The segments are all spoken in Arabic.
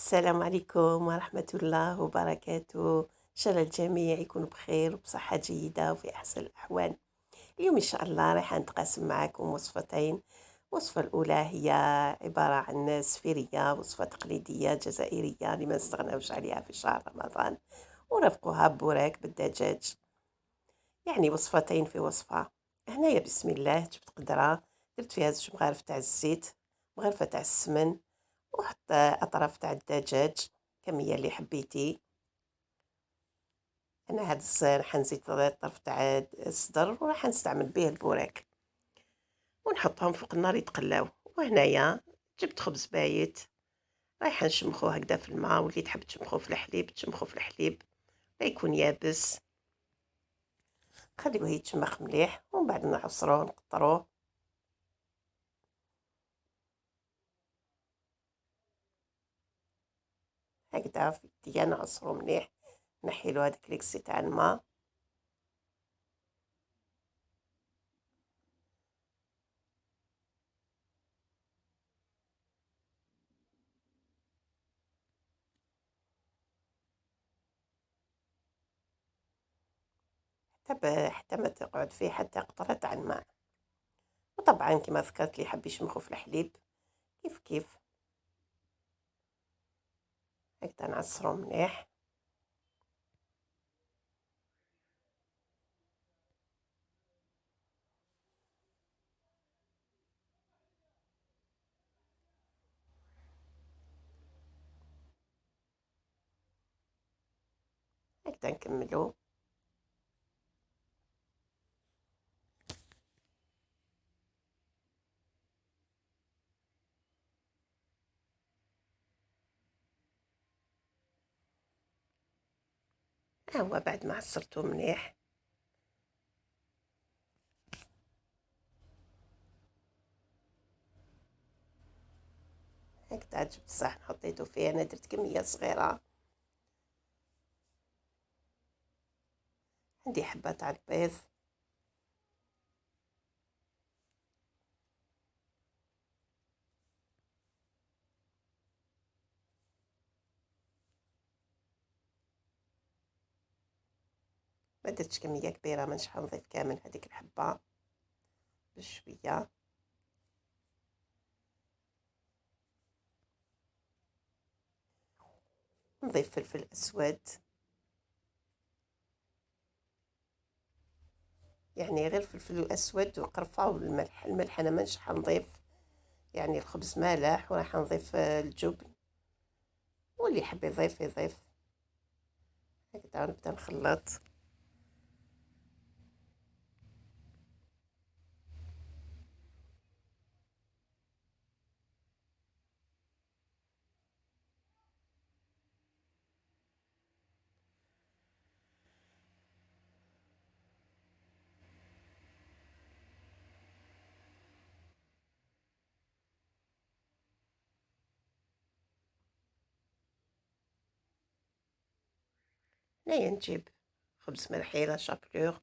السلام عليكم ورحمة الله وبركاته. إن شاء الله الجميع يكون بخير وبصحة جيدة وفي أحسن الأحوال. اليوم إن شاء الله راح نتقاسم معكم وصفتين. الوصفة الأولى هي عبارة عن سفيرية، وصفة تقليدية جزائرية اللي ما نستغناوش عليها في شهر رمضان، ورافقها بوراك بالدجاج. يعني وصفتين في وصفة. هنايا بسم الله جبت قدرة، درت فيها 2 مغارف تاع الزيت، مغرفة تاع السمن، وحط أطراف تاع الدجاج كمية اللي حبيتي. أنا هاد راح نزيد الطرف تاع الصدر وراح نستعمل به البوراك، ونحطهم فوق النار يتقلاو. وهنايا جبت خبز بايت، رايحة نشمخوه هكذا في الماء، واللي تحب تشمخوه في الحليب تشمخوه في الحليب، لا يكون يابس، خليوه يتشمخ مليح ومن بعد نعصروه نقطروه هكذا في يديا، نعصرو مليح، نحيلو هذاك ليكسي تاع الماء. حتى ما تقعد فيه حتى قطرة تاع الماء. وطبعا كما ذكرت اللي يحب يشمخو في الحليب كيف كيف، هكذا نعصرو مليح. هكذا نكملو. ها هو بعد ما عصرتو مليح، هكذا جبت الصحن حطيتو فيه. انا درت كمية صغيرة، عندي حبة تاع البيض، ما درتش كمية كبيرة، مانيش حنضيف كامل هذيك الحبة، بشوية. نضيف فلفل اسود، يعني غير الفلفل الاسود وقرفة والملح. الملح انا مانيش حنضيف، يعني الخبز مالح وراح نضيف الجبن، واللي يحب يضيف يضيف. هكذا نبدا نخلط. هنايا نجيب خبز مرحيلة شابلوغ،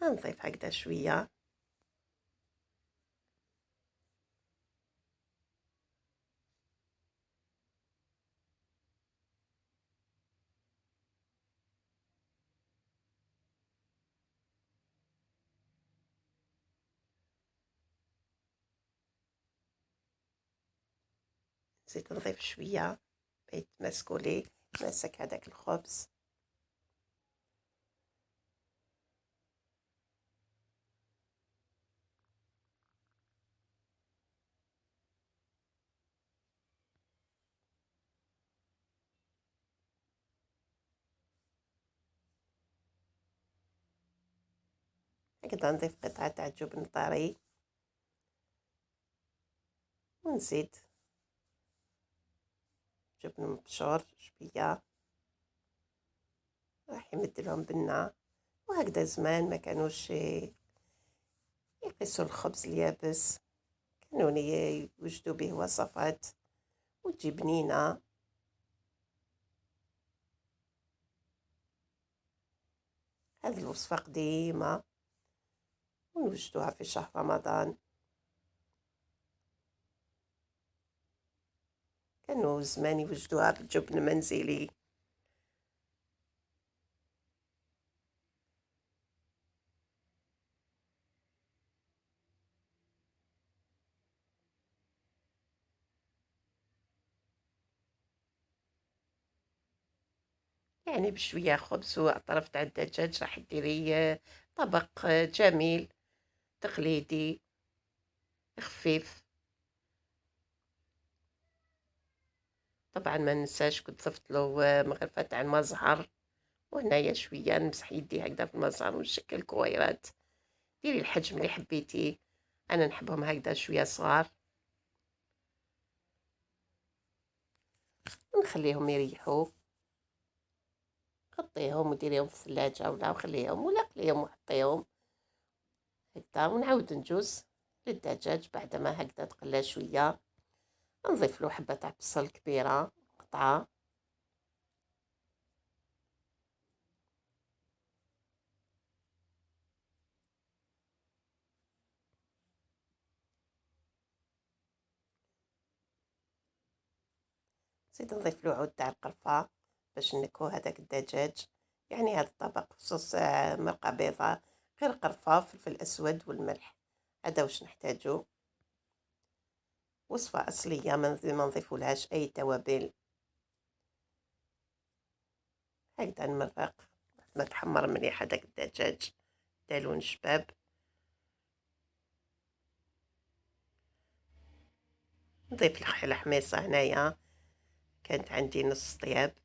نضيف هكذا شوية، نزيد نضيف شوية يتماسكوا لي، يتماسك هذاك الخبز. هكذا نضيف قطعة تاع جبن طري، ونزيد جبن مبشور شوية، راح يمدلهم بالنا. وهكذا زمان ما كانوش يقيسوا الخبز اليابس، كانوا يوجدوا به وصفات وتجي بنينة. هذه الوصفة قديمة ونوجدوها في شهر رمضان، كانوا زمان يوجدوها بالجبن المنزلي. يعني بشوية خبز وأطراف تاع الدجاج راح ديري طبق جميل تقليدي خفيف. طبعا ما ننساش كنت ضفت له مغرفة تاع المزهر، وهنايا شوية نمسح يدي هكذا في المزهر ونشكل كويرات. ديري الحجم اللي حبيتي، أنا نحبهم هكذا شوية صغار، ونخليهم يريحوا. غطيهم وديريهم في الثلاجة ولا وخليهم ولا قليهم وحطيهم هكذا. ونعاود نجوز للدجاج بعدما هكذا تقلى شوية، نضيف له حبة تاع بصل كبيرة قطعة، نزيد نضيف له عود تاع القرفة باش نكهو هذاك الدجاج. يعني هذا الطبق بصوص مرقة بيضاء، غير قرفة فلفل أسود والملح، هذا واش نحتاجو. وصفة أصلية ما نضيفولهاش أي توابل. هكذا نمرق ما تحمر مليح هذاك الدجاج دا لون شباب. نضيف الحميصة هنايا، كانت عندي نص طياب،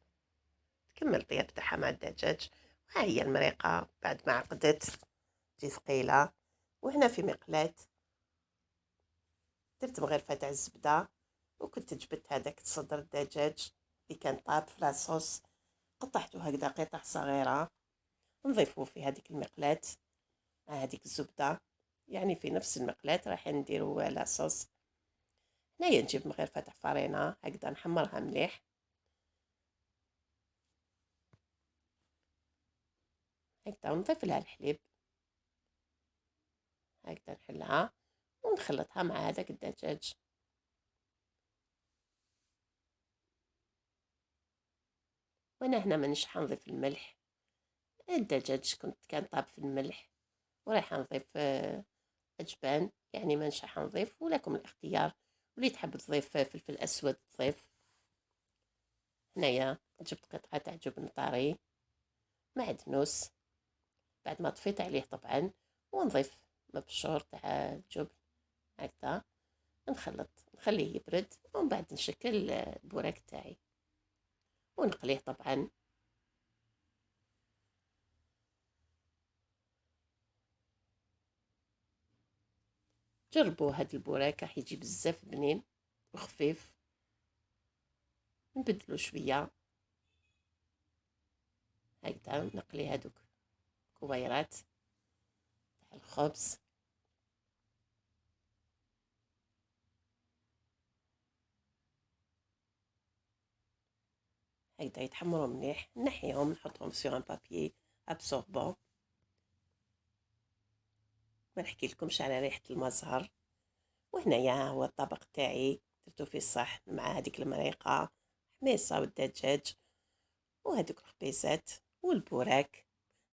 تكمل طياب تاعها مع الدجاج. وها هي المريقة بعد ما عقدت تجي ثقيلة. وهنا في مقلاة درت مغرفة تاع الزبدة، وكنت جبت هذاك صدر الدجاج اللي كان طاب في لاصوص، قطعته هكذا قطع صغيرة، نضيفه في هذيك المقلاة مع هذيك الزبدة. يعني في نفس المقلاة راح نديرو لاصوص. هنايا نجيب مغرفة تاع فرينة هكذا نحمرها مليح، هكذا ونضيف لها الحليب، هكذا نحلها ونخلطها مع هذاك الدجاج. وانا هنا مانيش حنضيف الملح، الدجاج كان طاب في الملح، ورايحة نضيف أجبان. يعني مانيش راح نضيف، ولكم الاختيار، واللي تحب تضيف فلفل أسود تضيف. هنايا جبت قطعة تاع جبن طاري معدنوس بعد ما طفيت عليه طبعا، ونضيف مبشور تاع الجبن هكذا، نخلط نخليه يبرد، ومن بعد نشكل البوراك تاعي ونقليه طبعا. جربوا هاد البوراك راح يجي بزاف بنين وخفيف. نبدلو شوية هكذا، نقلي هادوك كويرات تاع الخبز هكذا يتحمروا مليح، نحيهم نحطهم سيغ ان بابيي ابسوربون. ما نحكي لكمش على ريحة المزهر. وهنايا هو الطبق تاعي درتو في الصحن مع هذيك المريقة، حميصة والدجاج وهذوك الخبيزات والبوراك.